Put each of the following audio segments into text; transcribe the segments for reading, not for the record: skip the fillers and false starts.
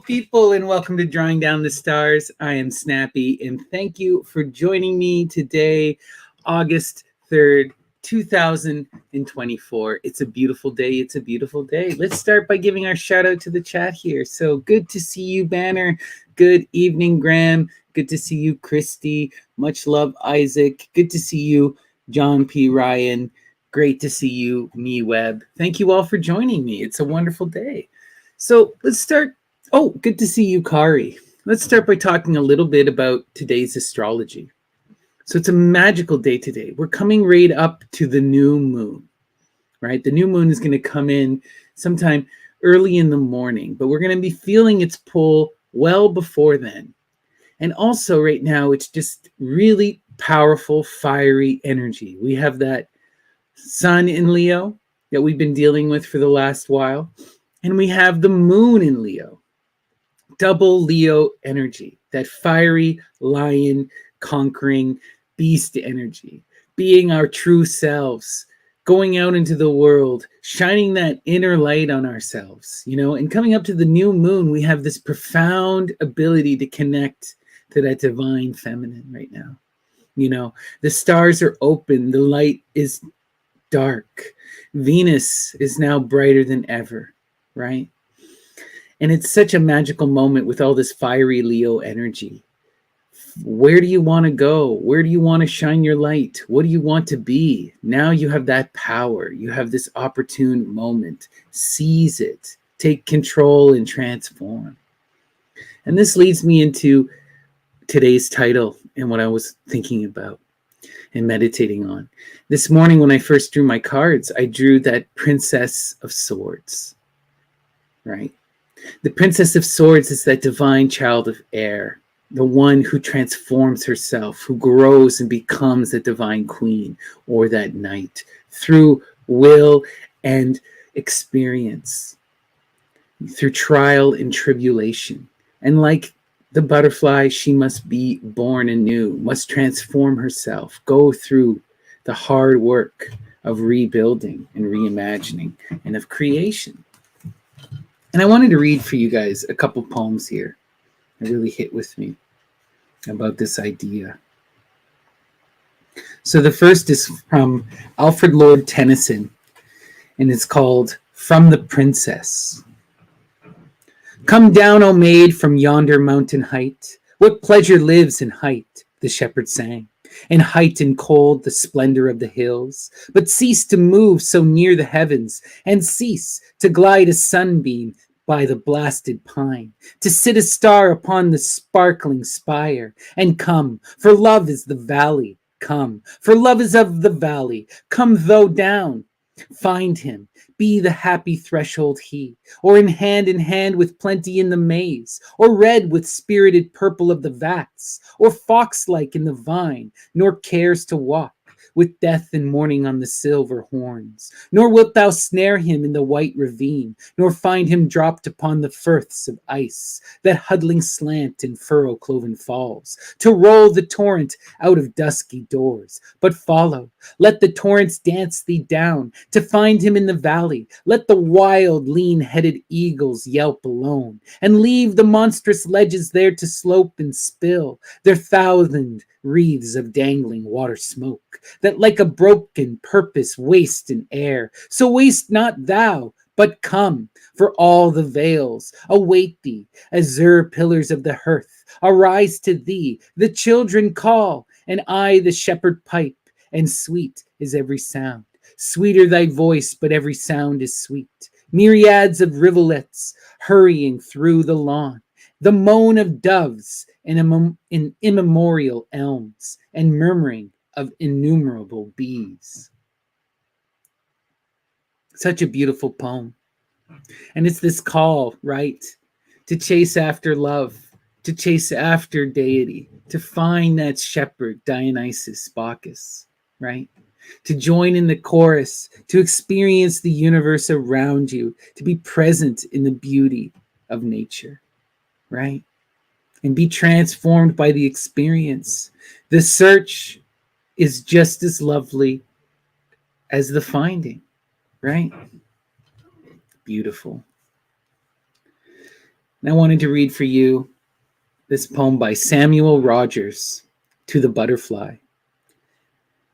people, and welcome to Drawing Down the Stars. I am Snappy, and thank you for joining me today, August 3rd, 2024. It's a beautiful day. It's a beautiful day. Let's start by giving our shout out to the chat here. So good to see you, Banner. Good evening, Graham. Good to see you, Christy. Much love, Isaac. Good to see you, John P. Ryan. Great to see you, Me Webb. Thank you all for joining me. It's a wonderful day. So let's start. Oh, good to see you, Kari. Let's start by talking a little bit about today's astrology. So it's a magical day today. We're coming right up to the new moon, right? The new moon is going to come in sometime early in the morning, but we're going to be feeling its pull well before then. And also right now, it's just really powerful, fiery energy. We have that sun in Leo that we've been dealing with for the last while, and we have the moon in Leo. Double Leo energy, that fiery lion conquering beast energy, being our true selves, going out into the world, shining that inner light on ourselves, and coming up to the new moon, we have this profound ability to connect to that divine feminine right now. The stars are open, the light is dark. Venus is now brighter than ever, right? And it's such a magical moment with all this fiery Leo energy. Where do you want to go? Where do you want to shine your light? What do you want to be? Now you have that power. You have this opportune moment. Seize it. Take control and transform. And this leads me into today's title and what I was thinking about and meditating on. This morning when I first drew my cards, I drew that Princess of Swords, right? The Princess of Swords is that divine child of air, the one who transforms herself, who grows and becomes the divine queen or that knight through will and experience, through trial and tribulation. And like the butterfly, she must be born anew, must transform herself, go through the hard work of rebuilding and reimagining and of creation. And I wanted to read for you guys a couple poems here that really hit with me about this idea. So the first is from Alfred Lord Tennyson, and it's called From the Princess. Come down, O maid, from yonder mountain height. What pleasure lives in height, the shepherd sang. In height and cold, the splendor of the hills. But cease to move so near the heavens, and cease to glide a sunbeam by the blasted pine, to sit a star upon the sparkling spire, and come, for love is the valley, come, for love is of the valley, come thou down, find him, be the happy threshold he, or in hand with plenty in the maze, or red with spirited purple of the vats, or fox-like in the vine, nor cares to walk with death and mourning on the silver horns. Nor wilt thou snare him in the white ravine, nor find him dropped upon the firths of ice, that huddling slant in furrow-cloven falls, to roll the torrent out of dusky doors. But follow, let the torrents dance thee down, to find him in the valley. Let the wild, lean-headed eagles yelp alone, and leave the monstrous ledges there to slope and spill their thousand wreaths of dangling water smoke, that like a broken purpose waste in air. So waste not thou, but come, for all the vales await thee, azure pillars of the hearth arise to thee, the children call, and I the shepherd pipe, and sweet is every sound. Sweeter thy voice, but every sound is sweet. Myriads of rivulets hurrying through the lawn, the moan of doves in immemorial elms, and murmuring of innumerable bees. Such a beautiful poem. And it's this call, right, to chase after love, to chase after deity, to find that shepherd, Dionysus, Bacchus, right? To join in the chorus, to experience the universe around you, to be present in the beauty of nature, right? And be transformed by the experience. The search is just as lovely as the finding, right? Beautiful. And I wanted to read for you this poem by Samuel Rogers, To the Butterfly.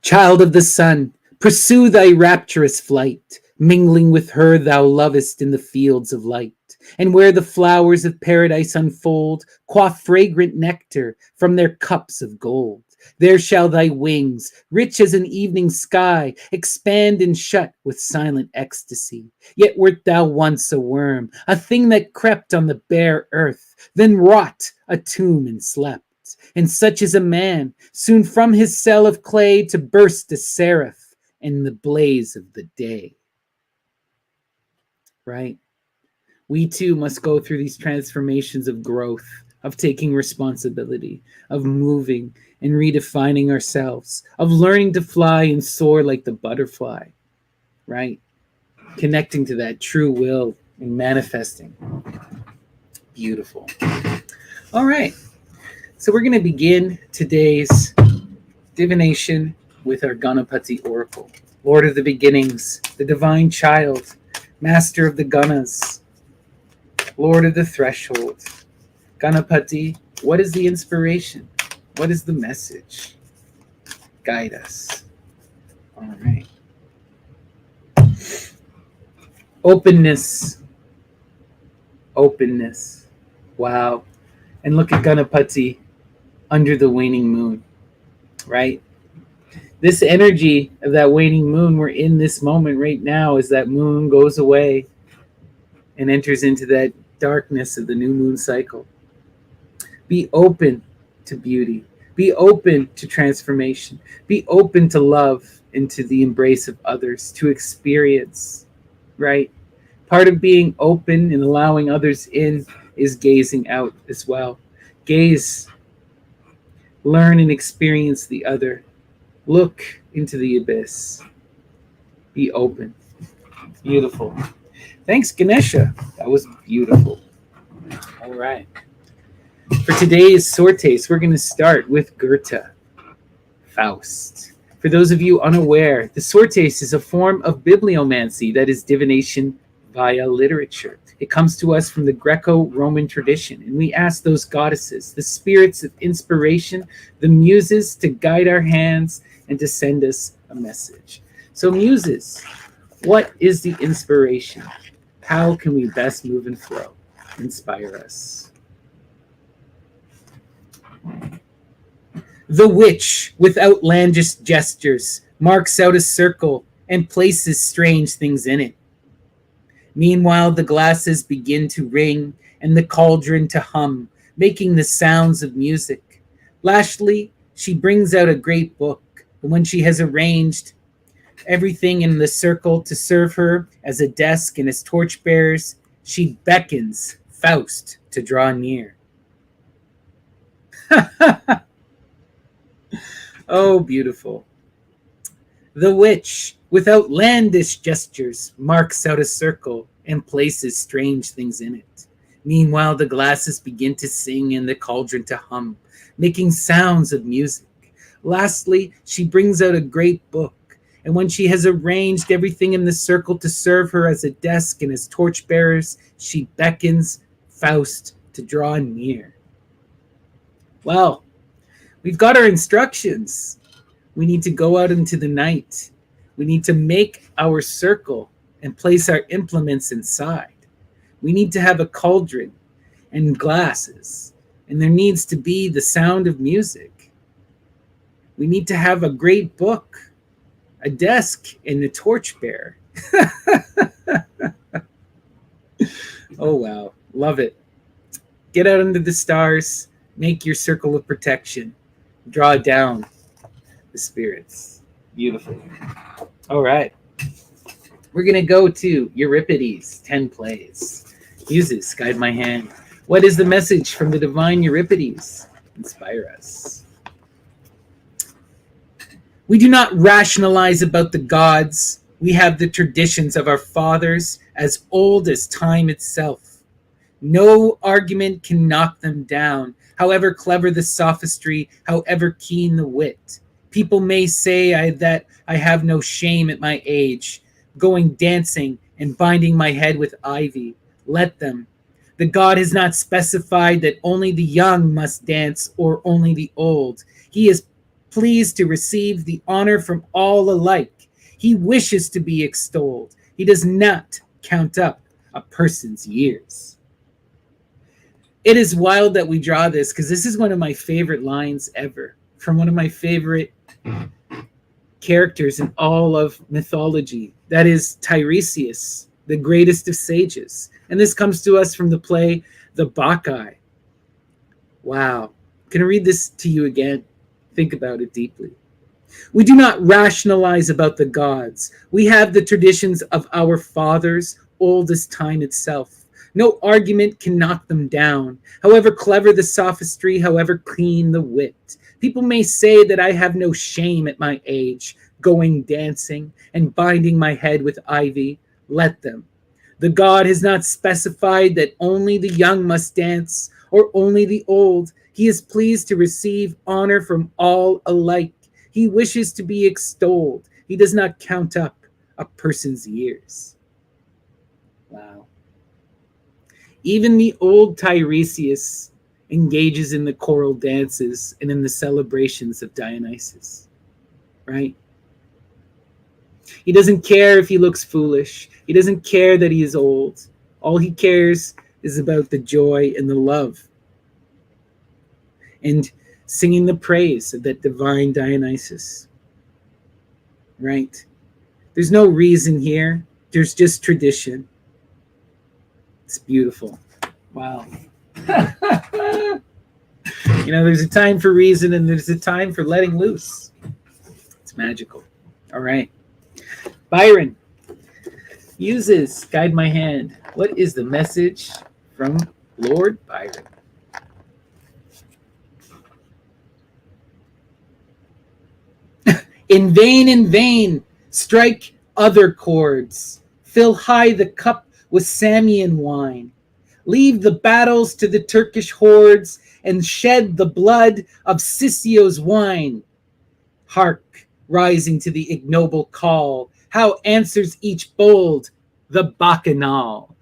Child of the sun, pursue thy rapturous flight, mingling with her thou lovest in the fields of light, and where the flowers of paradise unfold, quaff fragrant nectar from their cups of gold. There shall thy wings, rich as an evening sky, expand and shut with silent ecstasy. Yet wert thou once a worm, a thing that crept on the bare earth, then wrought a tomb and slept. And such is a man, soon from his cell of clay to burst a seraph in the blaze of the day. Right? We too must go through these transformations of growth, of taking responsibility, of moving and redefining ourselves, of learning to fly and soar like the butterfly, right? Connecting to that true will and manifesting. Beautiful. All right. So we're going to begin today's divination with our Ganapati Oracle. Lord of the beginnings, the divine child, master of the Ganas, Lord of the threshold. Ganapati, what is the inspiration? What is the message? Guide us. All right. Openness. Openness. Wow. And look at Ganapati under the waning moon, right? This energy of that waning moon, we're in this moment right now as that moon goes away and enters into that darkness of the new moon cycle. Be open to beauty. Be open to transformation. Be open to love and to the embrace of others, to experience, right? Part of being open and allowing others in is gazing out as well. Gaze, learn and experience the other. Look into the abyss. Be open. Beautiful. Thanks, Ganesha. That was beautiful. All right. For today's sortes, we're going to start with Goethe, Faust. For those of you unaware, the sortes is a form of bibliomancy, that is divination via literature. It comes to us from the Greco-Roman tradition, and we ask those goddesses, the spirits of inspiration, the muses, to guide our hands and to send us a message. So muses, what is the inspiration? How can we best move and flow? Inspire us. The witch, with outlandish gestures, marks out a circle and places strange things in it. Meanwhile, the glasses begin to ring and the cauldron to hum, making the sounds of music. Lastly, she brings out a great book, and when she has arranged everything in the circle to serve her as a desk and as torchbearers, she beckons Faust to draw near. Oh, beautiful. The witch, with outlandish gestures, marks out a circle and places strange things in it. Meanwhile, the glasses begin to sing and the cauldron to hum, making sounds of music. Lastly, she brings out a great book, and when she has arranged everything in the circle to serve her as a desk and as torchbearers, she beckons Faust to draw near. Well, we've got our instructions. We need to go out into the night. We need to make our circle and place our implements inside. We need to have a cauldron and glasses, and there needs to be the sound of music. We need to have a great book, a desk, and a torchbearer. Oh, wow. Love it. Get out under the stars. Make your circle of protection. Draw down the spirits. Beautiful. All right. We're going to go to Euripides, 10 plays. Muses, guide my hand. What is the message from the divine Euripides? Inspire us. We do not rationalize about the gods. We have the traditions of our fathers as old as time itself. No argument can knock them down, however clever the sophistry, however keen the wit. People may say that I have no shame at my age, going dancing and binding my head with ivy. Let them. The god has not specified that only the young must dance or only the old. He is pleased to receive the honor from all alike. He wishes to be extolled. He does not count up a person's years. It is wild that we draw this because this is one of my favorite lines ever from one of my favorite characters in all of mythology. That is Tiresias, the greatest of sages. And this comes to us from the play The Bacchae. Wow. Can I read this to you again? Think about it deeply. We do not rationalize about the gods. We have the traditions of our fathers, old as time itself. No argument can knock them down, however clever the sophistry, however clean the wit. People may say that I have no shame at my age, going dancing and binding my head with ivy. Let them. The god has not specified that only the young must dance or only the old. He is pleased to receive honor from all alike. He wishes to be extolled. He does not count up a person's years. Wow. Even the old Tiresias engages in the choral dances and in the celebrations of Dionysus, right? He doesn't care if he looks foolish. He doesn't care that he is old. All he cares is about the joy and the love and singing the praise of that divine Dionysus, right? There's no reason here. There's just tradition. It's beautiful. Wow. There's a time for reason and there's a time for letting loose. It's magical. All right. Byron uses Guide My Hand. What is the message from Lord Byron? In vain, strike other chords. Fill high the cup with Samian wine. Leave the battles to the Turkish hordes and shed the blood of Sissio's wine. Hark, rising to the ignoble call, how answers each bold, the Bacchanal.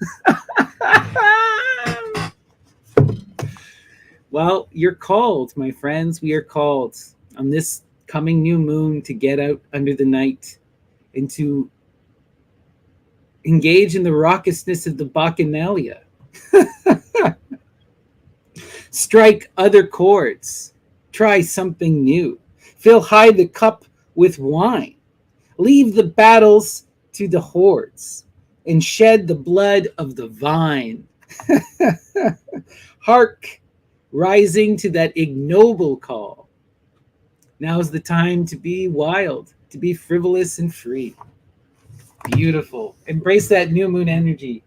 Well, you're called, my friends. We are called on this coming new moon to get out under the night and to engage in the raucousness of the Bacchanalia. Strike other chords. Try something new. Fill high the cup with wine. Leave the battles to the hordes and shed the blood of the vine. Hark, rising to that ignoble call. Now's the time to be wild, to be frivolous and free. Beautiful. Embrace that new moon energy.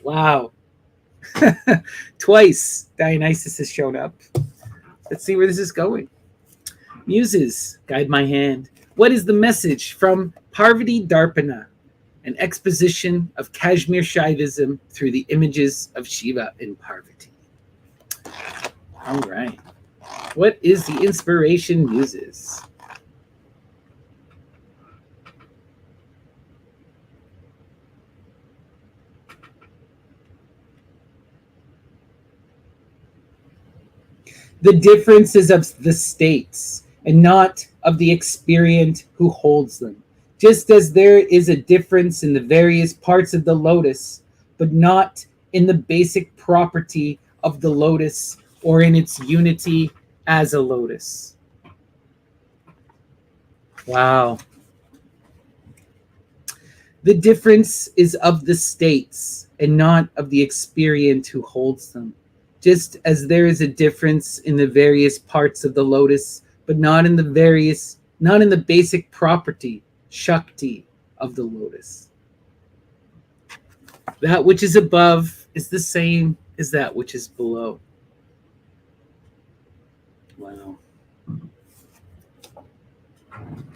Wow. Twice Dionysus has shown up. Let's see where this is going. Muses, guide my hand. What is the message from Parvati Darpana? An exposition of Kashmir Shaivism through the images of Shiva and Parvati. All right. What is the inspiration, Muses? The difference is of the states and not of the experient who holds them. Just as there is a difference in the various parts of the lotus, but not in the basic property of the lotus or in its unity as a lotus. Wow. The difference is of the states and not of the experient who holds them. Just as there is a difference in the various parts of the lotus, but not in the basic property, Shakti, of the lotus. That which is above is the same as that which is below. Wow.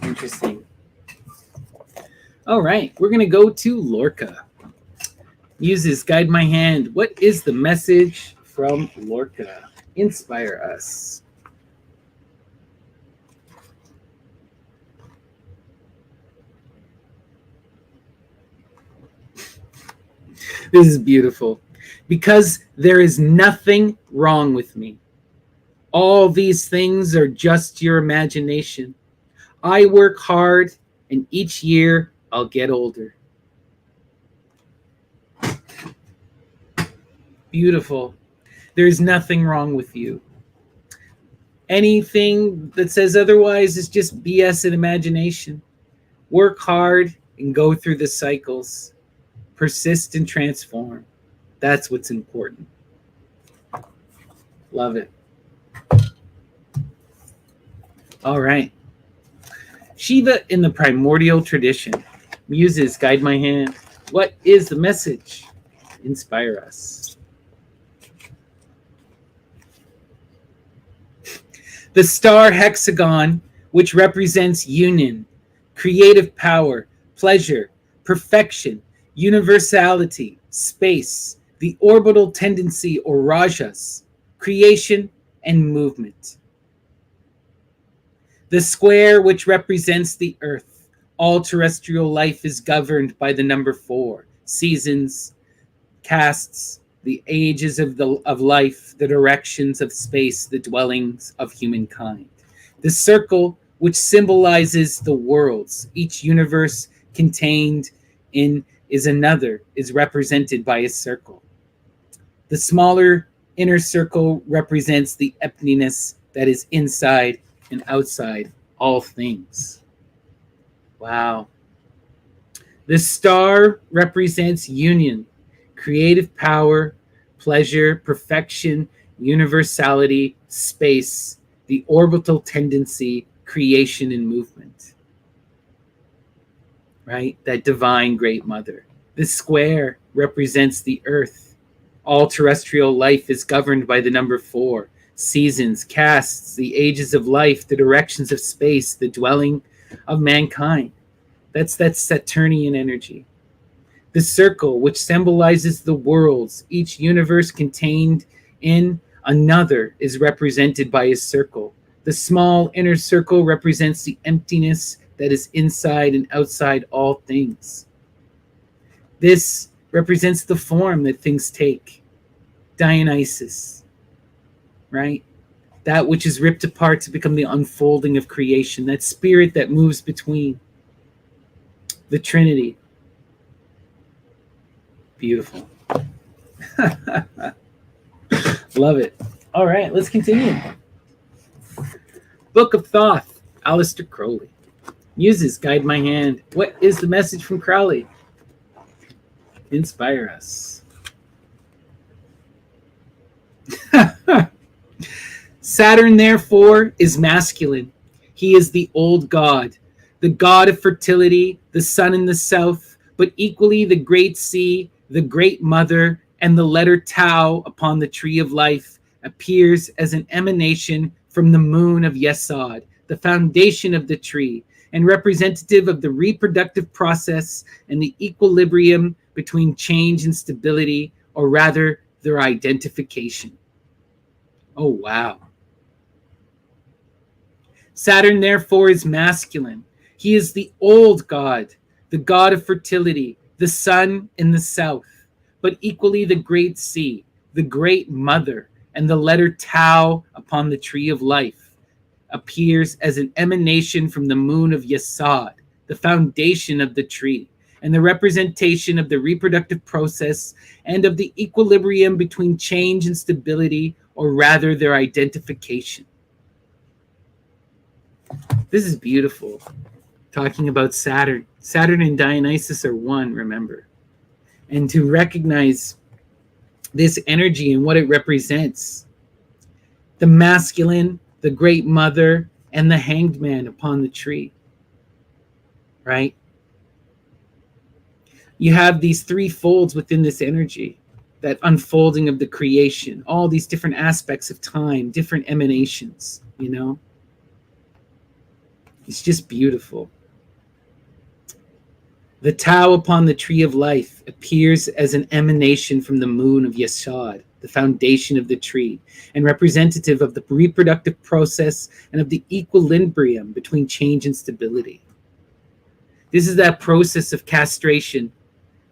Interesting. All right, we're going to go to Lorca. Muses, guide my hand. What is the message from Lorca? Inspire us. This is beautiful. because there is nothing wrong with me. All these things are just your imagination. I work hard, and each year I'll get older. Beautiful. There's nothing wrong with you. Anything that says otherwise is just BS and imagination. Work hard and go through the cycles. Persist and transform. That's what's important. Love it. All right. Shiva in the primordial tradition. Muses, guide my hand. What is the message? Inspire us. The star hexagon, which represents union, creative power, pleasure, perfection, universality, space, the orbital tendency or rajas, creation and movement. The square, which represents the earth, all terrestrial life is governed by the number 4, seasons, castes, the ages of life, the directions of space, the dwellings of humankind. The circle, which symbolizes the worlds, each universe contained in is another, is represented by a circle. The smaller inner circle represents the emptiness that is inside and outside all things. Wow. The star represents union, creative power, pleasure, perfection, universality, space, the orbital tendency, creation and movement. Right? That divine great mother. The square represents the earth. All terrestrial life is governed by the number 4. Seasons, castes, the ages of life, the directions of space, the dwelling of mankind. That's that Saturnian energy. The circle, which symbolizes the worlds, each universe contained in another, is represented by a circle. The small inner circle represents the emptiness that is inside and outside all things. This represents the form that things take. Dionysus, right? That which is ripped apart to become the unfolding of creation, that spirit that moves between. The Trinity. Beautiful. Love it. All right, let's continue. Book of Thoth, Aleister Crowley. Muses, guide my hand. What is the message from Crowley? Inspire us. Saturn, therefore, is masculine. He is the old god, the god of fertility, the sun in the south, but equally the great sea, the great mother, and the letter tau upon the tree of life appears as an emanation from the moon of Yesod, the foundation of the tree, and representative of the reproductive process and the equilibrium between change and stability, or rather their identification. Oh, wow. Saturn, therefore, is masculine. He is the old god, the god of fertility, the sun in the south, but equally the great sea, the great mother, and the letter tau upon the tree of life appears as an emanation from the moon of Yesod, the foundation of the tree, and the representation of the reproductive process and of the equilibrium between change and stability, or rather their identification. This is beautiful. Talking about Saturn. Saturn and Dionysus are one, remember. And to recognize this energy and what it represents. The masculine, the great mother, and the hanged man upon the tree. Right? You have these 3 folds within this energy. That unfolding of the creation. All these different aspects of time. Different emanations. You know? It's just beautiful. The tau upon the tree of life appears as an emanation from the moon of Yesod, the foundation of the tree, and representative of the reproductive process and of the equilibrium between change and stability. This is that process of castration,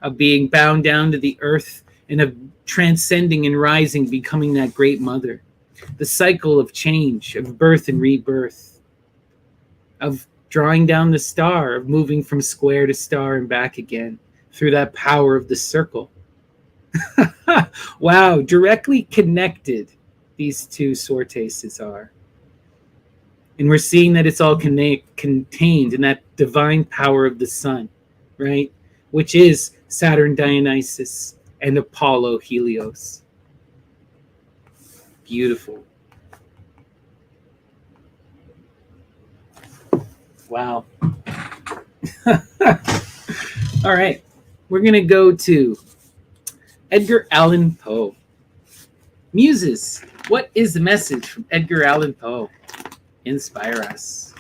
of being bound down to the earth and of transcending and rising, becoming that great mother. The cycle of change, of birth and rebirth, of drawing down the star, of moving from square to star and back again through that power of the circle. Wow, directly connected these two sortases are. And we're seeing that it's all contained in that divine power of the sun, right? Which is Saturn Dionysus and Apollo Helios. Beautiful. Wow. All right. We're going to go to Edgar Allan Poe. Muses, what is the message from Edgar Allan Poe? Inspire us.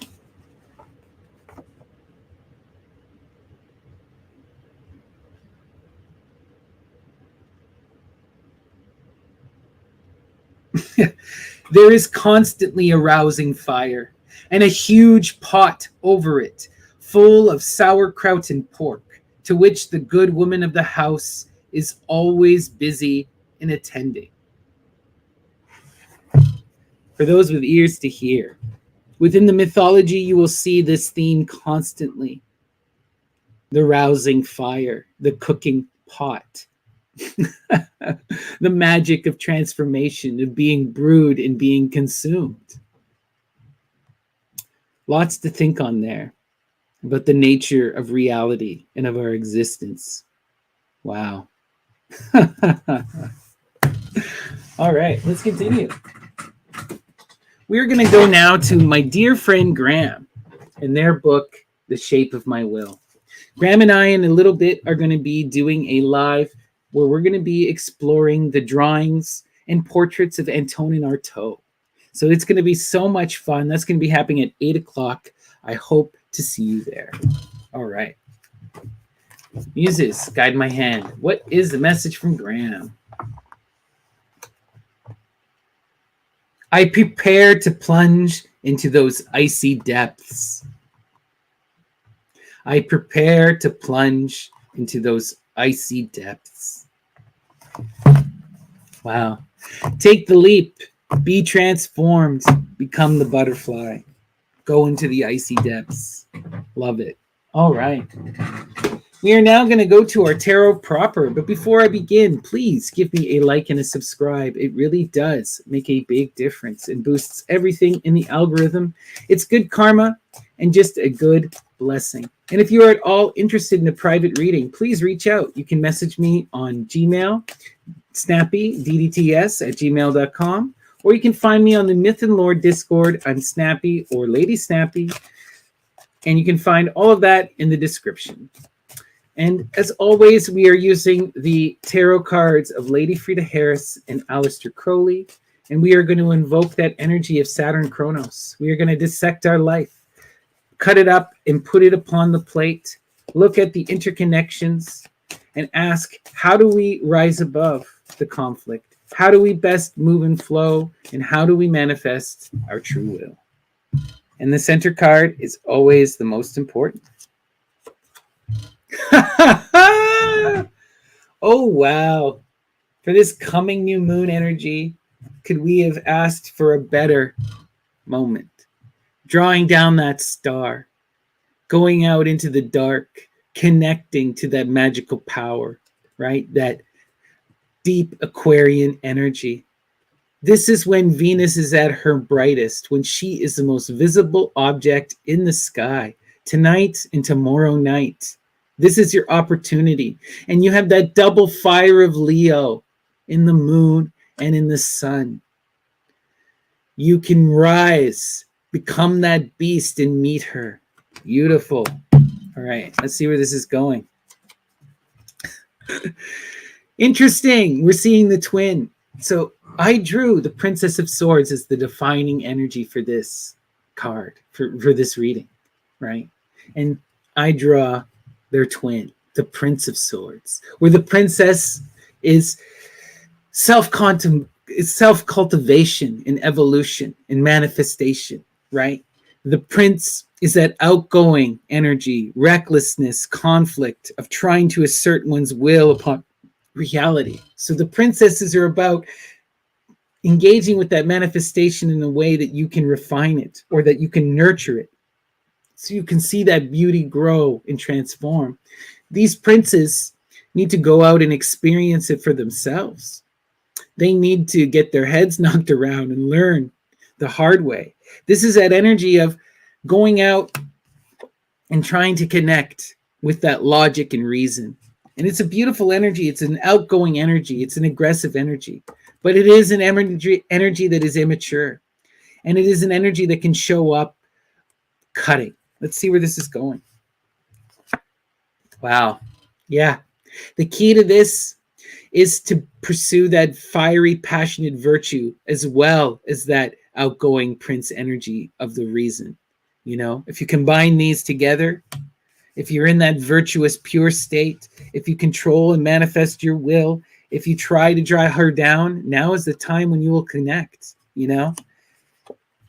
There is constantly a rousing fire, and a huge pot over it, full of sauerkraut and pork, to which the good woman of the house is always busy in attending. For those with ears to hear, within the mythology, you will see this theme constantly. The rousing fire, the cooking pot, the magic of transformation, of being brewed and being consumed. Lots to think on there about the nature of reality and of our existence. Wow. All right, let's continue. We're going to go now to my dear friend Graham and their book, The Shape of My Will. Graham and I, in a little bit, are going to be doing a live where we're going to be exploring the drawings and portraits of Antonin Artaud. So it's going to be so much fun. That's going to be happening at 8 o'clock. I hope to see you there. All right. Muses, guide my hand. What is the message from Graham? I prepare to plunge into those icy depths. I prepare to plunge into those icy depths. Wow. Take the leap. Be transformed. Become the butterfly. Go into the icy depths. Love it. All right. We are now going to go to our tarot proper. But before I begin, please give me a like and a subscribe. It really does make a big difference and boosts everything in the algorithm. It's good karma and just a good blessing. And if you are at all interested in a private reading, please reach out. You can message me on Gmail, Snappy, ddts@gmail.com, or you can find me on the Myth and Lore Discord. I'm Snappy or Lady Snappy. And you can find all of that in the description. And as always, we are using the tarot cards of Lady Frida Harris and Aleister Crowley. And we are going to invoke that energy of Saturn Kronos. We are going to dissect our life, cut it up and put it upon the plate, look at the interconnections, and ask, how do we rise above the conflict? How do we best move and flow? And how do we manifest our true will? And the center card is always the most important. Oh, wow. For this coming new moon energy, could we have asked for a better moment? Drawing down that star, going out into the dark, connecting to that magical power, right? That deep Aquarian energy. This is when Venus is at her brightest, when she is the most visible object in the sky, tonight and tomorrow night. This is your opportunity. And you have that double fire of Leo in the moon and in the sun. You can rise, become that beast and meet her. Beautiful. All right, let's see where this is going. Interesting. We're seeing the twin. So I drew the Princess of Swords as the defining energy for this card, for this reading, right? And I draw their twin, the Prince of Swords, where the princess is self-cultivation and evolution and manifestation, right? The prince is that outgoing energy, recklessness, conflict of trying to assert one's will upon reality. So the princesses are about engaging with that manifestation in a way that you can refine it or that you can nurture it so you can see that beauty grow and transform. These princes need to go out and experience it for themselves. They need to get their heads knocked around and learn the hard way. This is that energy of going out and trying to connect with that logic and reason. And it's a beautiful energy. It's an outgoing energy. It's an aggressive energy. But it is an energy that is immature. And it is an energy that can show up cutting. Let's see where this is going. Wow. Yeah. The key to this is to pursue that fiery, passionate virtue as well as that outgoing prince energy of the reason. You know, if you combine these together, if you're in that virtuous, pure state, if you control and manifest your will, if you try to drive her down, now is the time when you will connect, you know?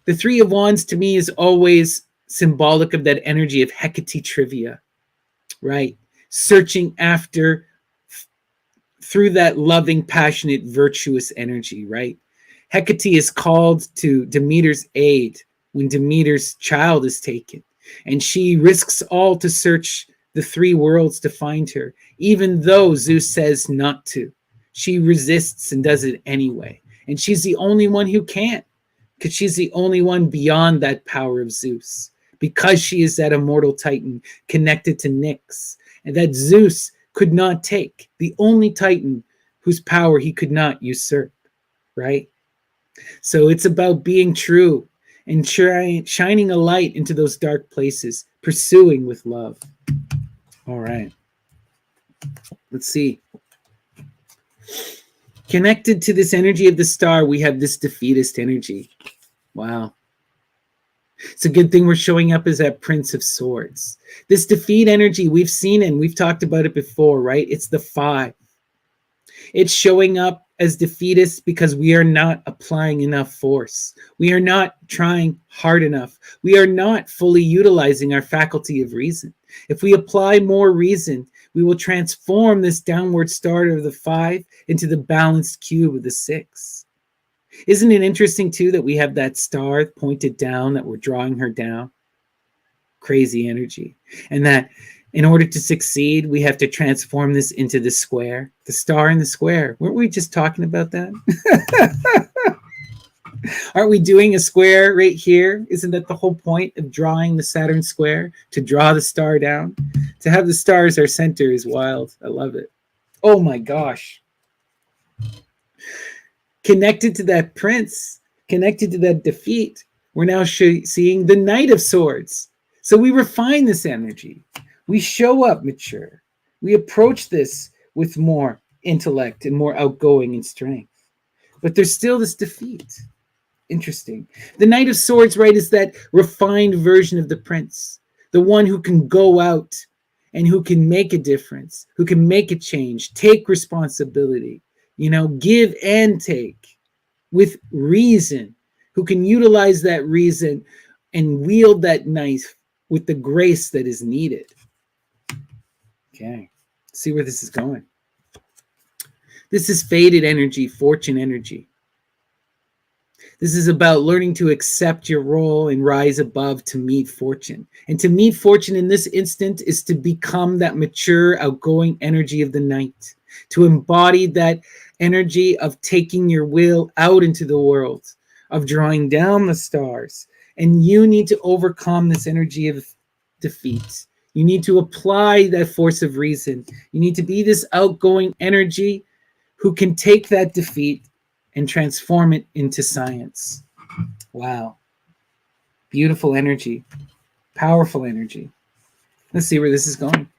The Three of Wands to me is always symbolic of that energy of Hecate trivia, right? Searching after through that loving, passionate, virtuous energy, right? Hecate is called to Demeter's aid when Demeter's child is taken, and she risks all to search the three worlds to find her, even though Zeus says not to. She resists and does it anyway, and she's the only one who can't, because she's the only one beyond that power of Zeus, because she is that immortal titan connected to Nyx, and that Zeus could not take, the only titan whose power he could not usurp, right? So it's about being true and shining a light into those dark places, pursuing with love. All right. Let's see. Connected to this energy of the star, we have this defeatist energy. Wow. It's a good thing we're showing up as that Prince of Swords. This defeat energy, we've seen it and we've talked about it before, right? It's the 5. It's showing up as defeatists because we are not applying enough force. We are not trying hard enough. We are not fully utilizing our faculty of reason. If we apply more reason, we will transform this downward star of the 5 into the balanced cube of the 6. Isn't it interesting too that we have that star pointed down, that we're drawing her down? Crazy energy. And that in order to succeed, we have to transform this into the square, the star in the square. Weren't we just talking about that? Aren't we doing a square right here? Isn't that the whole point of drawing the Saturn square? To draw the star down? To have the star as our center is wild. I love it. Oh my gosh. Connected to that prince, connected to that defeat, we're now seeing the Knight of Swords. So we refine this energy. We show up mature. We approach this with more intellect and more outgoing and strength. But there's still this defeat. Interesting. The Knight of Swords, right, is that refined version of the prince, the one who can go out and who can make a difference, who can make a change, take responsibility, you know, give and take with reason, who can utilize that reason and wield that knife with the grace that is needed. Okay, see where this is going. This is fated energy, fortune energy. This is about learning to accept your role and rise above to meet fortune. And to meet fortune in this instant is to become that mature, outgoing energy of the night, to embody that energy of taking your will out into the world, of drawing down the stars. And you need to overcome this energy of defeat. You need to apply that force of reason. You need to be this outgoing energy who can take that defeat and transform it into science. Wow. Beautiful energy. Powerful energy. Let's see where this is going.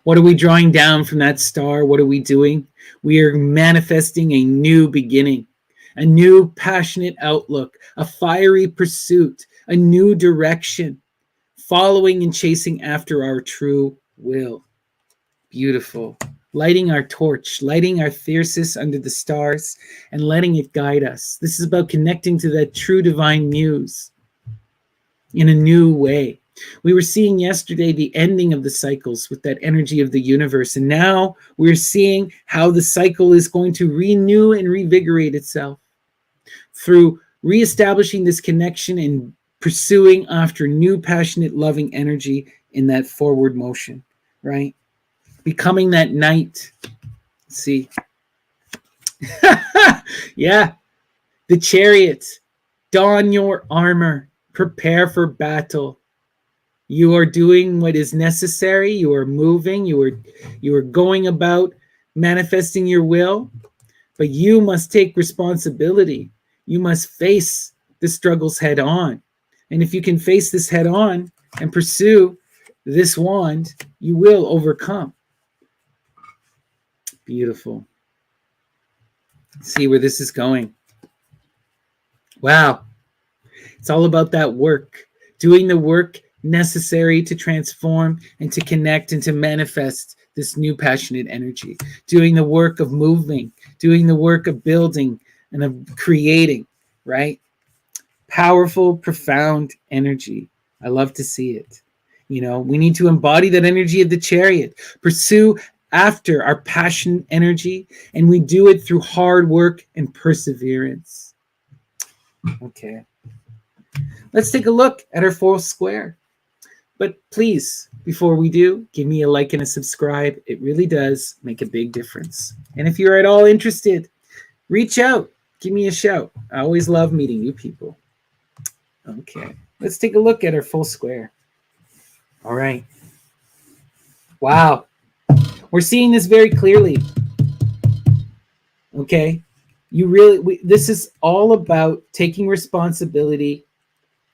What are we drawing down from that star? What are we doing? We are manifesting a new beginning, a new passionate outlook, a fiery pursuit, a new direction, following and chasing after our true will. Beautiful. Lighting our torch, lighting our thyrsus under the stars, and letting it guide us. This is about connecting to that true divine muse in a new way. We were seeing yesterday the ending of the cycles with that energy of the universe. And now we're seeing how the cycle is going to renew and revigorate itself through reestablishing this connection and pursuing after new, passionate, loving energy in that forward motion, right? Becoming that knight. See? Yeah. The Chariot. Don your armor. Prepare for battle. You are doing what is necessary. You are moving. You are going about manifesting your will, but you must take responsibility. You must face the struggles head on. And if you can face this head on and pursue this wand, you will overcome. Beautiful. See where this is going. Wow. It's all about that work, doing the work necessary to transform and to connect and to manifest this new passionate energy, doing the work of moving, doing the work of building and of creating, right? Powerful, profound energy. I love to see it. You know, we need to embody that energy of the Chariot, pursue after our passion energy, and we do it through hard work and perseverance. Okay. Let's take a look at our fourth square. But please, before we do, give me a like and a subscribe. It really does make a big difference. And if you're at all interested, reach out. Give me a shout. I always love meeting new people. Okay, let's take a look at our full square. All right. Wow. We're seeing this very clearly. Okay. This is all about taking responsibility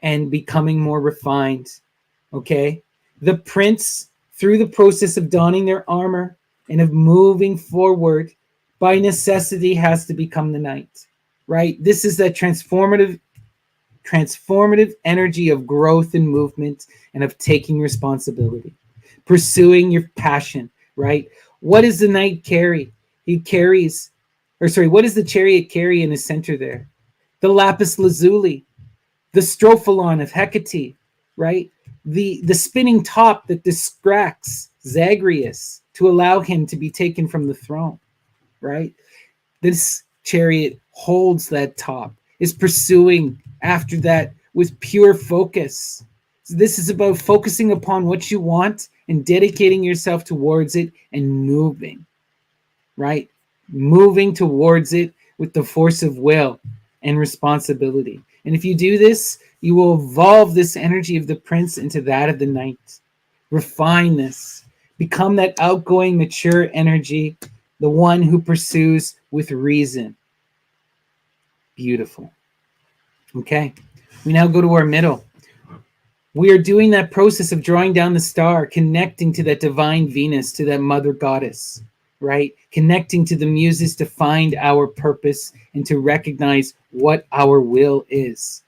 and becoming more refined. Okay. The prince, through the process of donning their armor and of moving forward, by necessity has to become the knight, right? This is that transformative energy of growth and movement and of taking responsibility, pursuing your passion, right? What does the knight carry? What does the Chariot carry in the center there? The lapis lazuli, the strophalon of Hecate, right? The spinning top that distracts Zagreus to allow him to be taken from the throne, right? This Chariot holds that top, is pursuing after that with pure focus. So this is about focusing upon what you want and dedicating yourself towards it and moving, right? Moving towards it with the force of will and responsibility. And if you do this, you will evolve this energy of the prince into that of the knight. Refine this. Become that outgoing, mature energy, the one who pursues with reason. Beautiful. Okay. We now go to our middle. We are doing that process of drawing down the star, connecting to that divine Venus, to that mother goddess, right? Connecting to the muses to find our purpose and to recognize what our will is.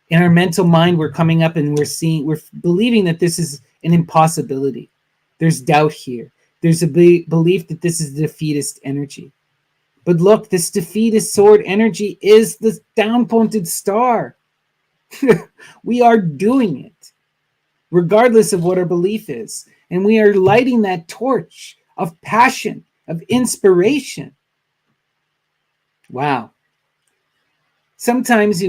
In our mental mind, we're coming up and we're believing that this is an impossibility. There's doubt here. There's a belief that this is defeatist energy. But look, this defeatist sword energy is the down-pointed star. We are doing it, regardless of what our belief is. And we are lighting that torch of passion, of inspiration. Wow. Sometimes,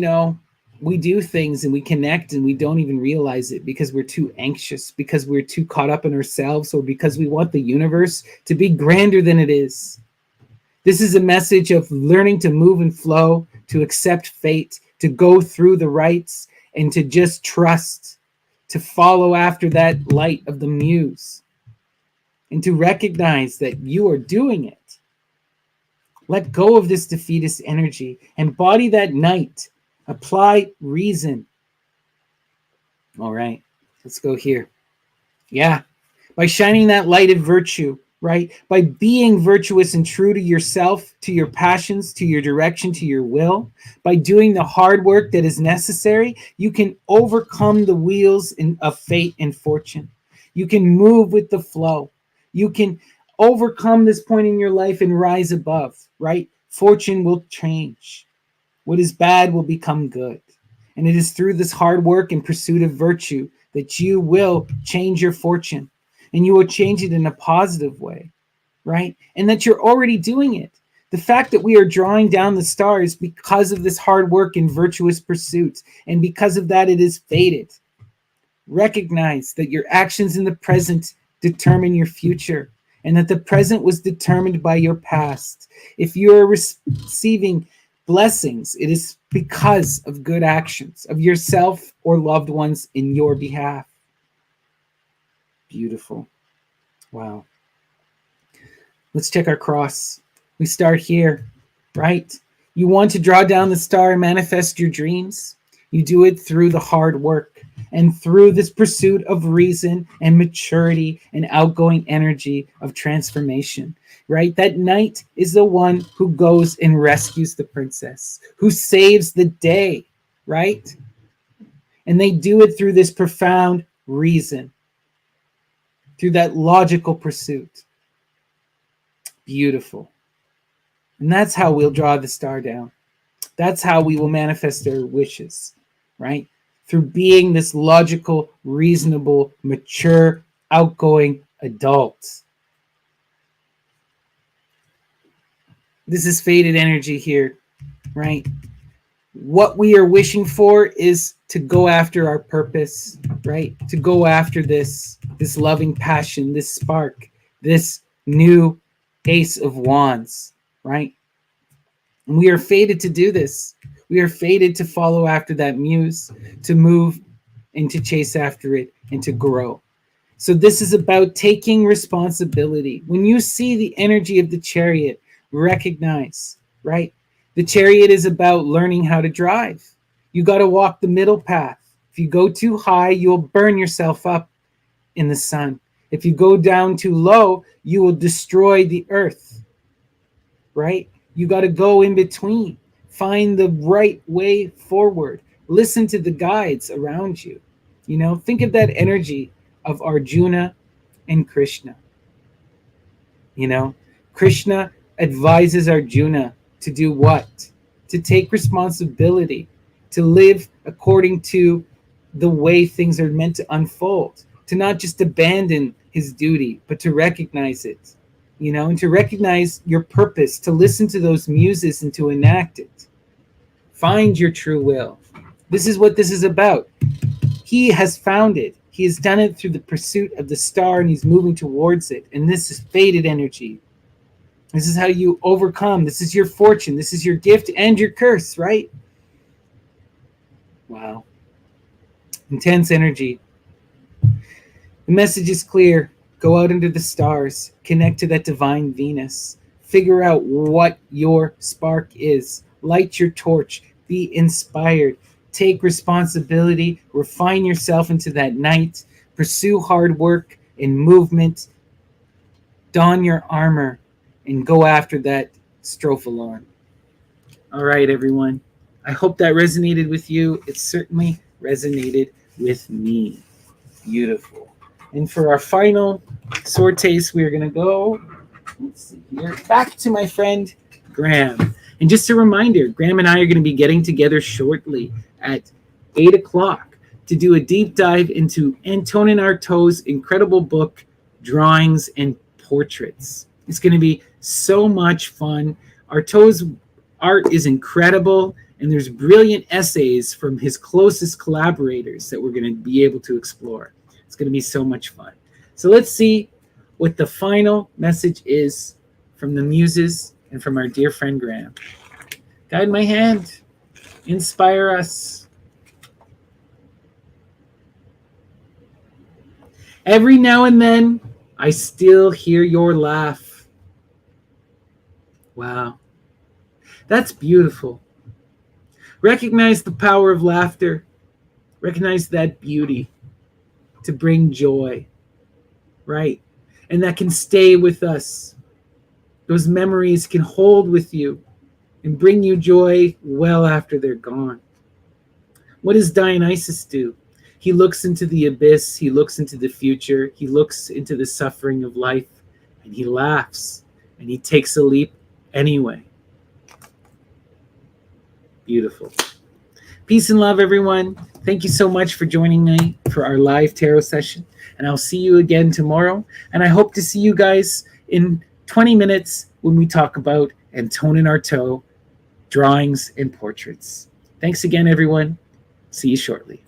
we do things and we connect and we don't even realize it because we're too anxious, because we're too caught up in ourselves, or because we want the universe to be grander than it is. This is a message of learning to move and flow, to accept fate, to go through the rites, and to just trust, to follow after that light of the muse, and to recognize that you are doing it. Let go of this defeatist energy. Embody that knight. Apply reason. All right, let's go here. Yeah, by shining that light of virtue, right? By being virtuous and true to yourself, to your passions, to your direction, to your will, by doing the hard work that is necessary, you can overcome the wheels of fate and fortune. You can move with the flow. You can overcome this point in your life and rise above, right? Fortune will change. What is bad will become good. And it is through this hard work and pursuit of virtue that you will change your fortune, and you will change it in a positive way, right? And that you're already doing it. The fact that we are drawing down the stars because of this hard work and virtuous pursuit, and because of that, it is fated. Recognize that your actions in the present determine your future, and that the present was determined by your past. If you are receiving blessings, it is because of good actions of yourself or loved ones in your behalf. Beautiful. Wow. Let's check our cross. We start here, right? You want to draw down the star and manifest your dreams. You do it through the hard work and through this pursuit of reason and maturity and outgoing energy of transformation, right? That knight is the one who goes and rescues the princess, who saves the day, right? And they do it through this profound reason, through that logical pursuit. Beautiful. And that's how we'll draw the star down. That's how we will manifest our wishes, right? Through being this logical, reasonable, mature, outgoing adult. This is fated energy here, right? What we are wishing for is to go after our purpose, right? To go after this loving passion, this spark, this new Ace of Wands, right? And we are fated to do this. We are fated to follow after that muse, to move and to chase after it and to grow. So this is about taking responsibility. When you see the energy of the chariot, recognize, right? The chariot is about learning how to drive. You got to walk the middle path. If you go too high, you'll burn yourself up in the sun. If you go down too low, you will destroy the earth, right? You got to go in between. Find the right way forward. Listen to the guides around you. You know, think of that energy of Arjuna and Krishna. You know, Krishna advises Arjuna to do what? To take responsibility, to live according to the way things are meant to unfold, to not just abandon his duty, but to recognize it, you know, and to recognize your purpose, to listen to those muses and to enact it. Find your true will. This is what this is about. He has found it. He has done it through the pursuit of the star, and he's moving towards it. And this is fated energy. This is how you overcome. This is your fortune. This is your gift and your curse, right? Wow. Intense energy. The message is clear. Go out into the stars. Connect to that divine Venus. Figure out what your spark is. Light your torch. Be inspired. Take responsibility. Refine yourself into that knight. Pursue hard work and movement. Don your armor and go after that strophalon. All right, everyone. I hope that resonated with you. It certainly resonated with me. Beautiful. And for our final sword taste, we're going to go, let's see here, back to my friend Graham. And just a reminder, Graham and I are going to be getting together shortly at 8 o'clock to do a deep dive into Antonin Artaud's incredible book, Drawings and Portraits. It's going to be so much fun. Artaud's art is incredible, and there's brilliant essays from his closest collaborators that we're going to be able to explore. It's going to be so much fun. So let's see what the final message is from the muses and from our dear friend Graham. Guide my hand. Inspire us. Every now and then, I still hear your laugh. Wow. That's beautiful. Recognize the power of laughter. Recognize that beauty to bring joy, right? And that can stay with us. Those memories can hold with you and bring you joy well after they're gone. What does Dionysus do? He looks into the abyss. He looks into the future. He looks into the suffering of life, and he laughs, and he takes a leap anyway. Beautiful. Peace and love, everyone. Thank you so much for joining me for our live tarot session. And I'll see you again tomorrow. And I hope to see you guys in 20 minutes when we talk about Antonin Artaud, drawings and portraits. Thanks again, everyone. See you shortly.